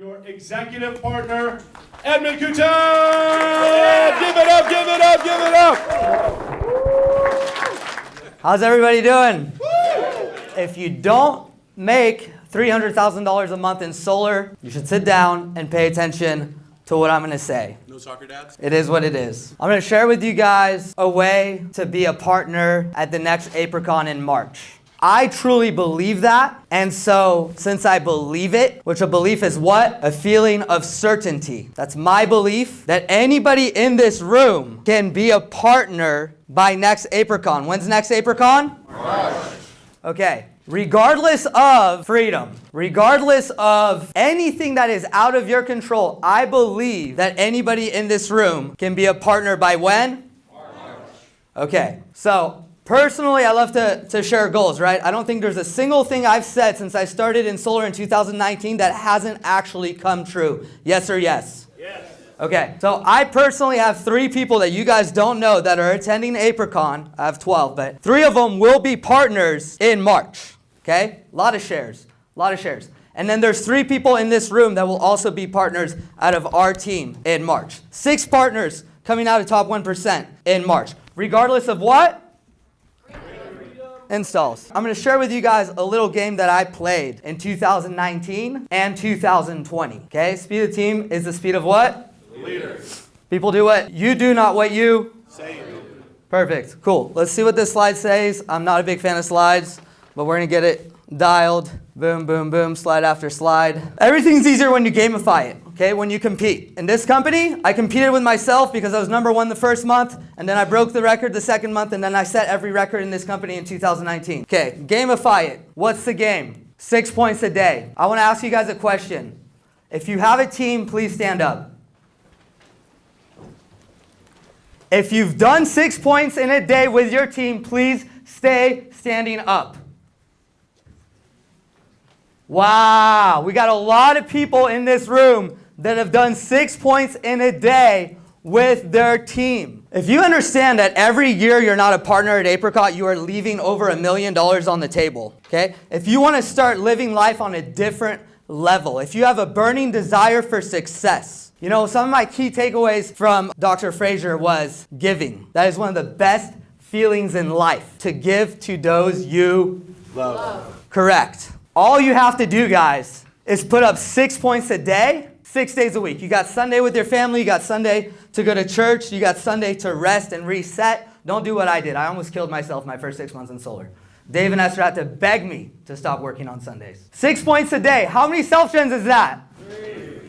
your executive partner, Edmund Coutan! Yeah! Give it up, give it up, give it up! How's everybody doing? If you don't make $300,000 a month in solar, you should sit down and pay attention to what I'm going to say. No soccer dads? It is what it is. I'm going to share with you guys a way to be a partner at the next Apricot in March. I truly believe that, and so since I believe it, which a belief is what? A feeling of certainty. That's my belief that anybody in this room can be a partner by next Apricot. When's next Apricot? March. Okay. Regardless of freedom, regardless of anything that is out of your control, I believe that anybody in this room can be a partner by when? March. Okay, so personally, I love to share goals, right? I don't think there's a single thing I've said since I started in solar in 2019 that hasn't actually come true. Yes or yes? Yes. Okay, so I personally have 3 people that you guys don't know that are attending Apricot. I have 12, but 3 of them will be partners in March. Okay, a lot of shares, a lot of shares. And then there's 3 people in this room that will also be partners out of our team in March. 6 partners coming out of top 1% in March. Regardless of what? Installs. I'm going to share with you guys a little game that I played in 2019 and 2020. Okay, speed of team is the speed of what? Leader. People do what you do, not what you say. Perfect. Cool. Let's see what this slide says. I'm not a big fan of slides, but we're going to get it dialed. Boom, boom, boom, slide after slide. Everything's easier when you gamify it, okay, when you compete. In this company, I competed with myself because I was number 1 the first month, and then I broke the record the second month, and then I set every record in this company in 2019. Okay, gamify it. What's the game? 6 points a day. I want to ask you guys a question. If you have a team, please stand up. If you've done 6 points in a day with your team, please stay standing up. Wow, we got a lot of people in this room that have done 6 points in a day with their team. If you understand that every year you're not a partner at Apricot, you are leaving over $1 million on the table, okay? If you want to start living life on a different level, if you have a burning desire for success, you know, some of my key takeaways from Dr. Fraser was giving. That is one of the best feelings in life, to give to those you love. Correct. All you have to do, guys, is put up 6 points a day, 6 days a week. You got Sunday with your family. You got Sunday to go to church. You got Sunday to rest and reset. Don't do what I did. I almost killed myself my first 6 months in solar. Dave and Esther had to beg me to stop working on Sundays. 6 points a day. How many self-gens is that? 3.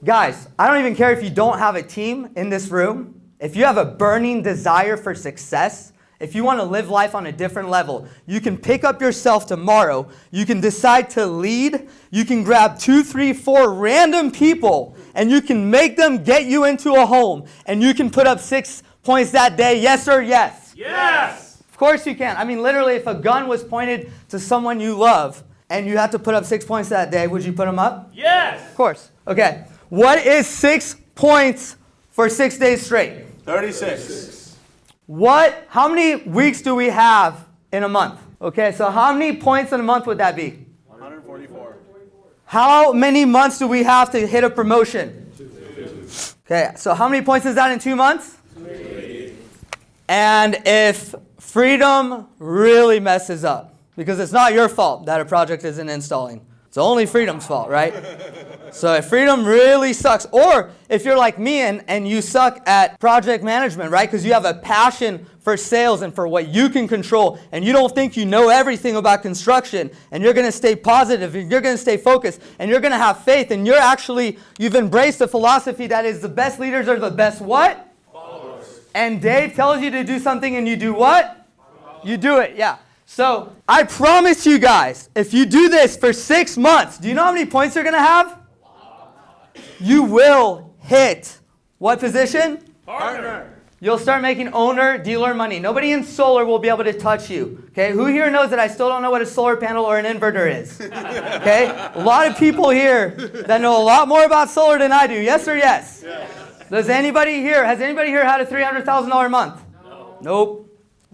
Guys, I don't even care if you don't have a team in this room. If you have a burning desire for success, if you want to live life on a different level, you can pick up yourself tomorrow. You can decide to lead. You can grab 2, 3, 4 random people, and you can make them get you into a home. And you can put up 6 points that day. Yes or yes? Yes! Of course you can. I mean, literally, if a gun was pointed to someone you love, and you had to put up 6 points that day, would you put them up? Yes! Of course. Okay. What is 6 points for 6 days straight? 36. How many weeks do we have in a month? Okay, so how many points in a month would that be? 144. How many months do we have to hit a promotion? 2. Okay, so how many points is that in 2 months? 3. And if freedom really messes up, because it's not your fault that a project isn't installing. It's only freedom's fault, right? So if freedom really sucks, or if you're like me and you suck at project management, right? Because you have a passion for sales and for what you can control, and you don't think you know everything about construction, and you're going to stay positive, and you're going to stay focused, and you're going to have faith, and you've embraced a philosophy that is the best leaders are the best what? Followers. And Dave tells you to do something and you do what? You do it, yeah. So I promise you guys, if you do this for 6 months, do you know how many points you're going to have? You will hit what position? Partner. You'll start making owner, dealer money. Nobody in solar will be able to touch you. Okay? Who here knows that I still don't know what a solar panel or an inverter is? Okay? A lot of people here that know a lot more about solar than I do. Yes or yes? Yes. Has anybody here had a $300,000 month? No. Nope.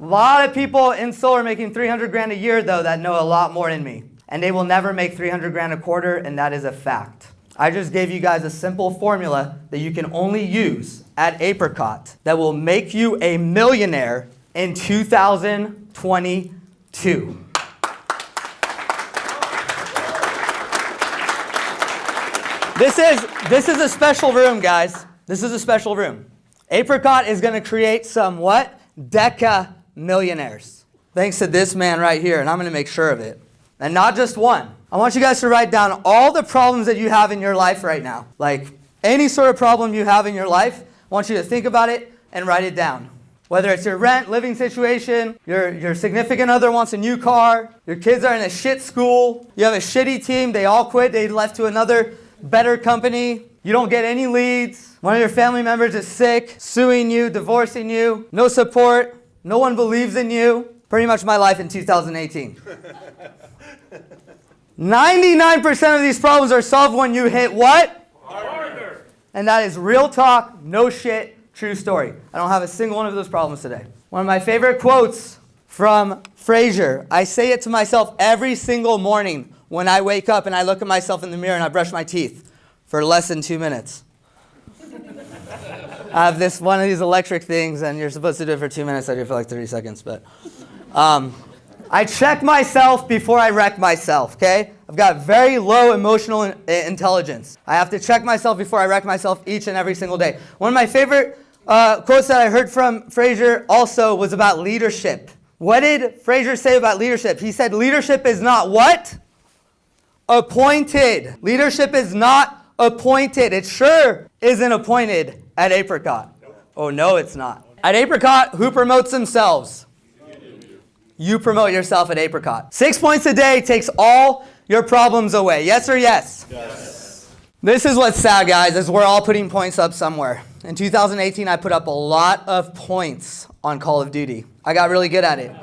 A lot of people in solar making 300 grand a year, though, that know a lot more than me. And they will never make 300 grand a quarter, and that is a fact. I just gave you guys a simple formula that you can only use at Apricot that will make you a millionaire in 2022. This is a special room, guys. This is a special room. Apricot is going to create some what? Deca millionaires. Thanks to this man right here, and I'm going to make sure of it. And not just one. I want you guys to write down all the problems that you have in your life right now. Like any sort of problem you have in your life, I want you to think about it and write it down. Whether it's your rent, living situation, your significant other wants a new car, your kids are in a shit school, you have a shitty team, they all quit, they left to another better company, you don't get any leads, one of your family members is sick, suing you, divorcing you, no support, no one believes in you. Pretty much my life in 2018. 99% of these problems are solved when you hit what? Harder. And that is real talk, no shit, true story. I don't have a single one of those problems today. One of my favorite quotes from Fraser. I say it to myself every single morning when I wake up and I look at myself in the mirror and I brush my teeth for less than 2 minutes. I have one of these electric things and you're supposed to do it for 2 minutes. I do it for like 30 seconds, but I check myself before I wreck myself, okay? I've got very low emotional intelligence. I have to check myself before I wreck myself each and every single day. One of my favorite quotes that I heard from Fraser also was about leadership. What did Fraser say about leadership? He said leadership is not what? Appointed. Leadership is not appointed. It sure isn't appointed at Apricot. Oh, no, it's not. At Apricot, who promotes themselves? You promote yourself at Apricot. 6 points a day takes all your problems away. Yes or yes? Yes. This is what's sad, guys, is we're all putting points up somewhere. In 2018, I put up a lot of points on Call of Duty. I got really good at it.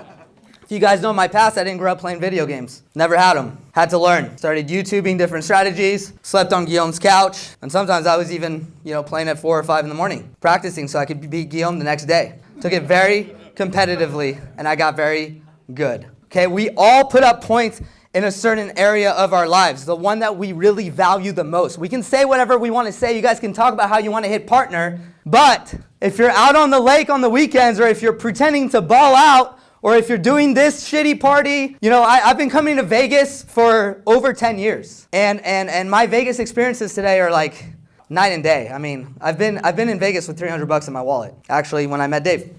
If you guys know my past, I didn't grow up playing video games. Never had them. Had to learn. Started YouTubing different strategies. Slept on Guillaume's couch. And sometimes I was even, playing at 4 or 5 in the morning. Practicing so I could beat Guillaume the next day. Took it very competitively, and I got very good. Okay, we all put up points in a certain area of our lives, the one that we really value the most. We can say whatever we want to say. You guys can talk about how you want to hit partner, but if you're out on the lake on the weekends, or if you're pretending to ball out, or if you're doing this shitty party, I've been coming to Vegas for over 10 years, and my Vegas experiences today are like night and day. I mean, I've been in Vegas with $300 in my wallet. Actually, when I met Dave.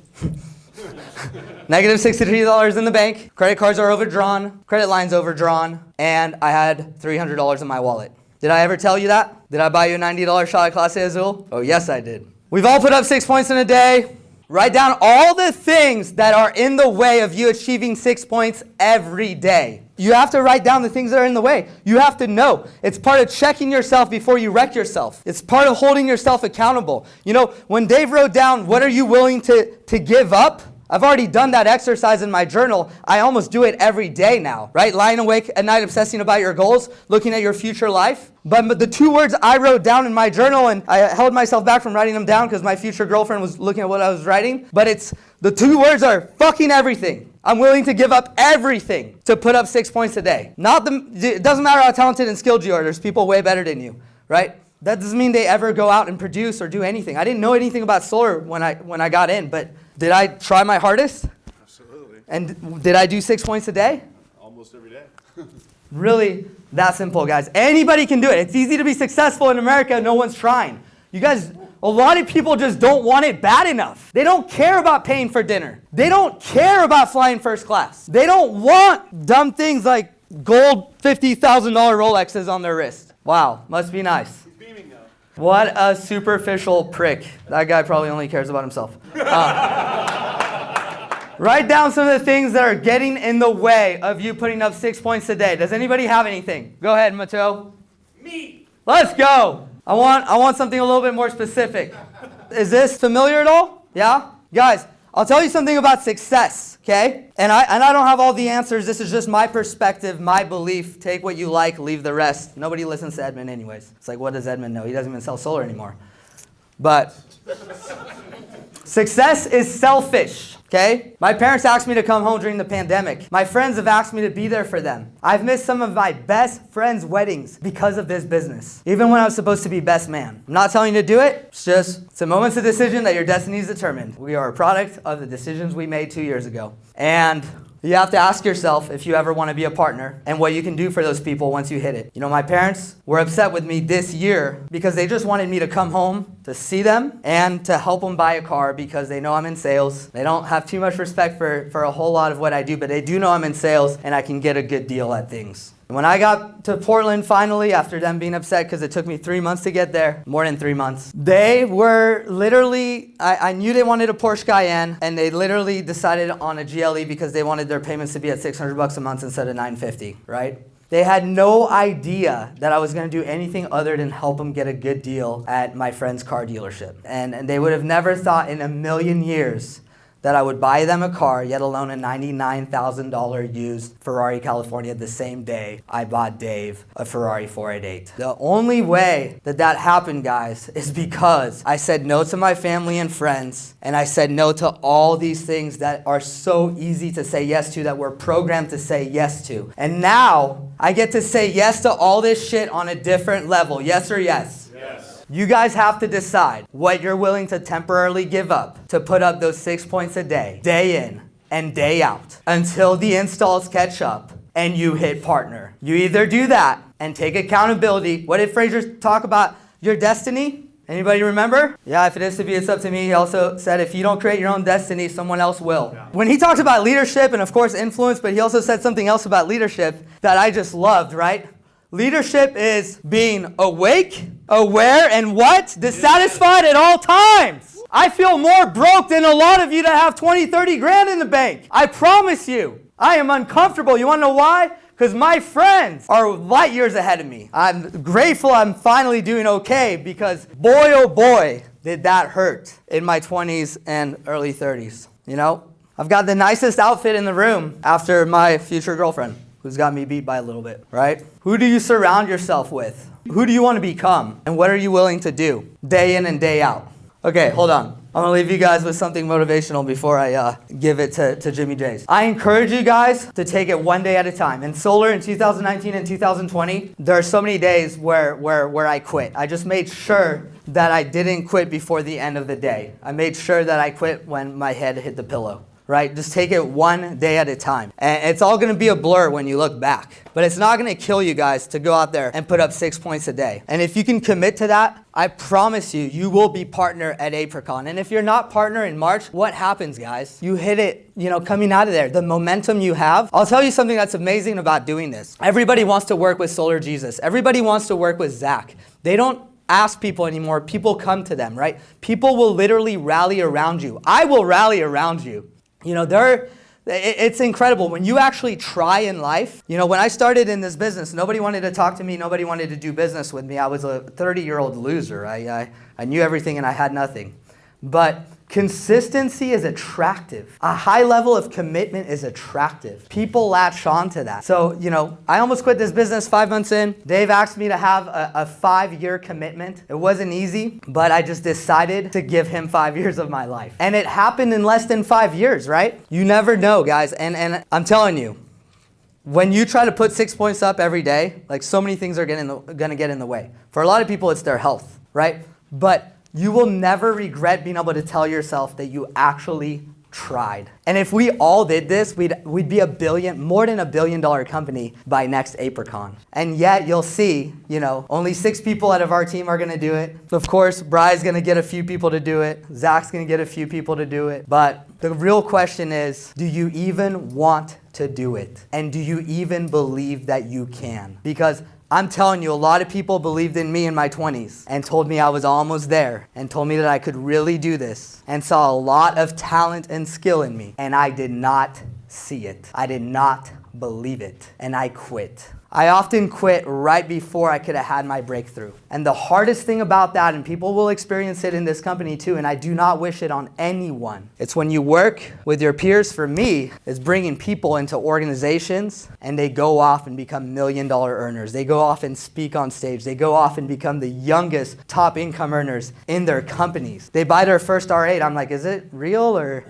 Negative $63 in the bank. Credit cards are overdrawn. Credit lines overdrawn. And I had $300 in my wallet. Did I ever tell you that? Did I buy you a $90 shot at Clase Azul? Oh, yes, I did. We've all put up 6 points in a day. Write down all the things that are in the way of you achieving 6 points every day. You have to write down the things that are in the way. You have to know. It's part of checking yourself before you wreck yourself. It's part of holding yourself accountable. When Dave wrote down, what are you willing to give up? I've already done that exercise in my journal. I almost do it every day now, right? Lying awake at night, obsessing about your goals, looking at your future life. But the 2 words I wrote down in my journal, and I held myself back from writing them down because my future girlfriend was looking at what I was writing. But the 2 words are fucking everything. I'm willing to give up everything to put up 6 points a day. It doesn't matter how talented and skilled you are. There's people way better than you, right? That doesn't mean they ever go out and produce or do anything. I didn't know anything about solar when I got in, but did I try my hardest? Absolutely. And did I do 6 points a day? Almost every day. Really, that simple, guys. Anybody can do it. It's easy to be successful in America. No one's trying. You guys, a lot of people just don't want it bad enough. They don't care about paying for dinner. They don't care about flying first class. They don't want dumb things like gold $50,000 Rolexes on their wrist. Wow, must be nice. He's beaming now. What a superficial prick. That guy probably only cares about himself. Write down some of the things that are getting in the way of you putting up 6 points a day. Does anybody have anything? Go ahead, Mateo. Me. Let's go. I want something a little bit more specific. Is this familiar at all? Yeah? Guys, I'll tell you something about success, okay? And I don't have all the answers. This is just my perspective, my belief. Take what you like, leave the rest. Nobody listens to Edmund anyways. It's like, what does Edmund know? He doesn't even sell solar anymore. But success is selfish. Okay? My parents asked me to come home during the pandemic. My friends have asked me to be there for them. I've missed some of my best friends' weddings because of this business, even when I was supposed to be best man. I'm not telling you to do it. It's a moment's of decision that your destiny is determined. We are a product of the decisions we made 2 years ago. And you have to ask yourself if you ever want to be a partner and what you can do for those people once you hit it. You know, my parents were upset with me this year because they just wanted me to come home to see them and to help them buy a car because they know I'm in sales. They don't have too much respect for a whole lot of what I do, but they do know I'm in sales and I can get a good deal at things. When I got to Portland finally, after them being upset because it took me 3 months to get there, more than 3 months, they were literally, I knew they wanted a Porsche Cayenne, and they literally decided on a GLE because they wanted their payments to be at $600 a month instead of $950, right? They had no idea that I was going to do anything other than help them get a good deal at my friend's car dealership. And they would have never thought in a million years that I would buy them a car, yet alone a $99,000 used Ferrari California the same day I bought Dave a Ferrari 488. The only way that that happened, guys, is because I said no to my family and friends, and I said no to all these things that are so easy to say yes to, that we're programmed to say yes to. And now I get to say yes to all this shit on a different level. Yes or yes? Yes. You guys have to decide what you're willing to temporarily give up to put up those 6 points a day in and day out, until the installs catch up and you hit partner. You either do that and take accountability. What did Fraser talk about? Your destiny? Anybody remember? Yeah, if it is to be, it's up to me. He also said if you don't create your own destiny, someone else will. Yeah. When he talked about leadership and of course influence, but he also said something else about leadership that I just loved, right? Leadership is being awake, aware, and what? Dissatisfied at all times. I feel more broke than a lot of you that have 20, 30 grand in the bank. I promise you, I am uncomfortable. You want to know why? Because my friends are light years ahead of me. I'm grateful I'm finally doing okay, because boy, oh boy, did that hurt in my 20s and early 30s. You know, I've got the nicest outfit in the room after my future girlfriend, who's got me beat by a little bit, right? Who do you surround yourself with? Who do you want to become? And what are you willing to do day in and day out? Okay, hold on. I'm going to leave you guys with something motivational before I give it to Jimmy J's. I encourage you guys to take it one day at a time. In solar in 2019 and 2020, there are so many days where I quit. I just made sure that I didn't quit before the end of the day. I made sure that I quit when my head hit the pillow. Right? Just take it one day at a time. And it's all going to be a blur when you look back. But it's not going to kill you guys to go out there and put up 6 points a day. And if you can commit to that, I promise you, you will be partner at Apricot. And if you're not partner in March, what happens, guys? You hit it, coming out of there. The momentum you have. I'll tell you something that's amazing about doing this. Everybody wants to work with Solar Jesus. Everybody wants to work with Zach. They don't ask people anymore. People come to them, right? People will literally rally around you. I will rally around you. It's incredible when you actually try in life. When I started in this business, nobody wanted to talk to me. Nobody wanted to do business with me. I was a 30-year-old loser. I knew everything and I had nothing. But consistency is attractive. A high level of commitment is attractive. People latch on to that. So, I almost quit this business 5 months in. Dave asked me to have a 5-year commitment. It wasn't easy, but I just decided to give him 5 years of my life. And it happened in less than 5 years, right? You never know, guys. And I'm telling you, when you try to put 6 points up every day, like so many things are gonna get in the way. For a lot of people, it's their health, right? But you will never regret being able to tell yourself that you actually tried. And if we all did this, we'd be more than $1 billion company by next Apricot. And yet you'll see, only 6 people out of our team are gonna do it. Of course, Bry's gonna get a few people to do it. Zach's gonna get a few people to do it. But the real question is, do you even want to do it? And do you even believe that you can? Because I'm telling you, a lot of people believed in me in my 20s and told me I was almost there and told me that I could really do this and saw a lot of talent and skill in me. And I did not see it. I did not believe it. And I quit. I often quit right before I could have had my breakthrough. And the hardest thing about that, and people will experience it in this company too, and I do not wish it on anyone, it's when you work with your peers. For me, is bringing people into organizations and they go off and become $1 million earners. They go off and speak on stage. They go off and become the youngest top income earners in their companies. They buy their first R8. I'm like, is it real? Or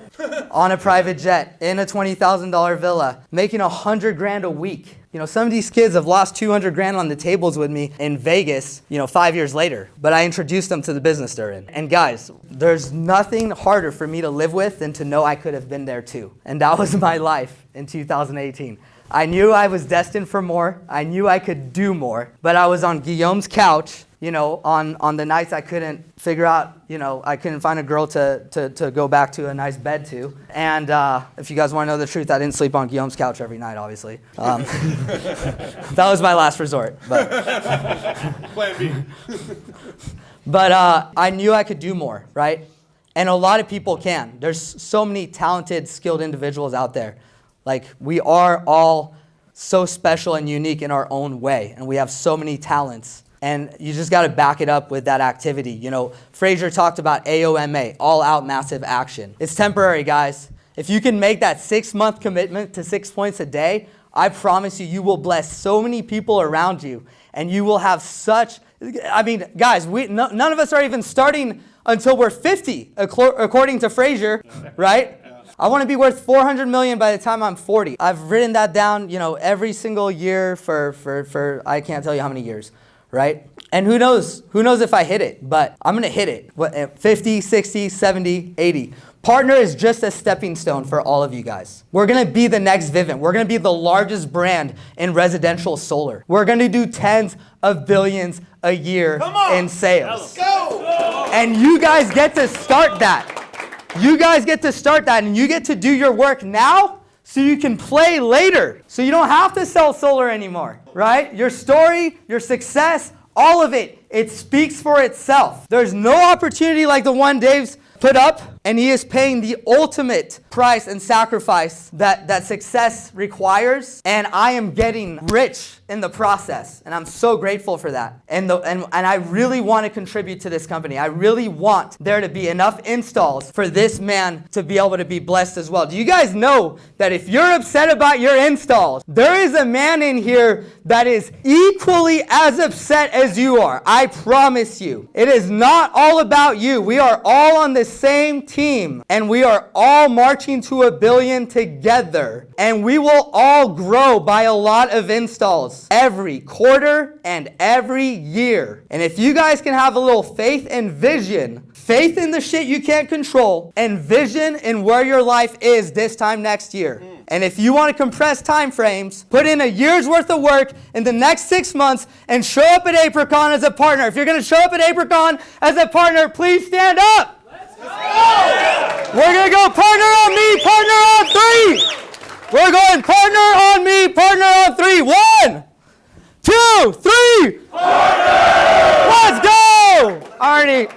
on a private jet, in a $20,000 villa, making $100,000 a week. You know, some of these kids have lost $200,000 on the tables with me in Vegas, 5 years later. But I introduced them to the business they're in. And guys, there's nothing harder for me to live with than to know I could have been there too. And that was my life in 2018. I knew I was destined for more. I knew I could do more. But I was on Guillaume's couch, on the nights I couldn't figure out, I couldn't find a girl to go back to a nice bed to. And if you guys want to know the truth, I didn't sleep on Guillaume's couch every night, obviously. That was my last resort. But Plan B. But I knew I could do more, right? And a lot of people can. There's so many talented, skilled individuals out there. Like, we are all so special and unique in our own way, and we have so many talents. And you just got to back it up with that activity. Fraser talked about AOMA, all out massive action. It's temporary, guys. If you can make that 6-month commitment to 6 points a day, I promise you will bless so many people around you. And you will have guys, none of us are even starting until we're 50, according to Fraser, right? I want to be worth $400 million by the time I'm 40. I've written that down, every single year for I can't tell you how many years. Right? And who knows if I hit it, but I'm going to hit it. 50, 60, 70, 80. Partner is just a stepping stone for all of you guys. We're going to be the next Vivint. We're going to be the largest brand in residential solar. We're going to do tens of billions a year in sales. Let's go! And you guys get to start that. You guys get to start that, and you get to do your work now so you can play later. So you don't have to sell solar anymore, right? Your story, your success, all of it, it speaks for itself. There's no opportunity like the one Dave's put up, and he is paying the ultimate price and sacrifice that success requires, and I am getting rich in the process, and I'm so grateful for that. And I really want to contribute to this company. I really want there to be enough installs for this man to be able to be blessed as well. Do you guys know that if you're upset about your installs, there is a man in here that is equally as upset as you are? I promise you. It is not all about you. We are all on the same team, and we are all marching to $1 billion together, and we will all grow by a lot of installs every quarter and every year. And if you guys can have a little faith and vision, faith in the shit you can't control, and vision in where your life is this time next year. And if you want to compress time frames, put in a year's worth of work in the next 6 months and show up at Apricot as a partner. If you're going to show up at Apricot as a partner, please stand up. We're going to go partner on me, partner on 3. We're going partner on me, partner on 3. 1, 2, 3. Partner! Let's go! Arnie.